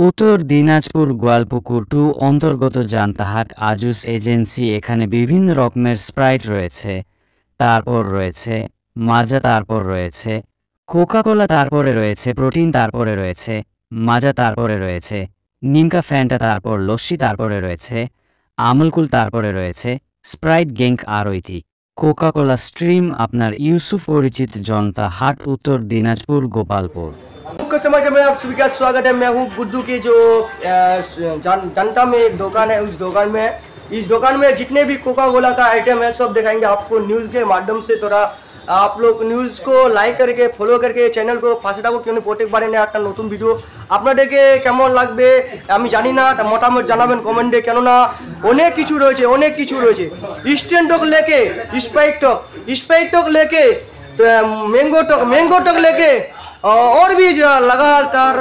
উত্তর দিনাজপুর গোয়ালপুকুর 2 অন্তর্গত জান্তাহাট আজুস এজেন্সি। এখানে বিভিন্ন রকমের স্প্রাইট রয়েছে, তারপর রয়েছে মাজা, তারপর রয়েছে কোকাকোলা, তারপরে রয়েছে প্রোটিন, তারপরে রয়েছে মাজা, তারপরে রয়েছে নিমকা, ফ্যান্টা, তারপর লস্যি, তারপরে রয়েছে আমুলকুল, তারপরে রয়েছে স্প্রাইট, গেঙ্ক আর ঐতি কোকাকোলা স্ট্রিম। আপনার ইউসুফ পরিচিত জান্তাহাট, उत्तर दिनाजपुर गोपालपुर। मुख्य समाचार में आप सभी का स्वागत है। मैं हूँ गुड्डू के जो जनता में एक दुकान है, उस दुकान में जितने भी कोका कोला का आइटम है सब दिखाएंगे आपको न्यूज़ के माध्यम से। थोड़ा आप लोग न्यूज़ को लाइक करके फॉलो करके चैनल को पाশে থাকো, কেন প্রত্যেকবারে না একটা নতুন ভিডিও আপনাদেরকে কেমন লাগবে আমি জানি না, তা মতামত জানাবেন কমেন্টে। কেননা অনেক কিছু রয়েছে স্ট্যান্ড টক लेके स्प्राइट टक लेके मैंगो टक लेके और भी लगातार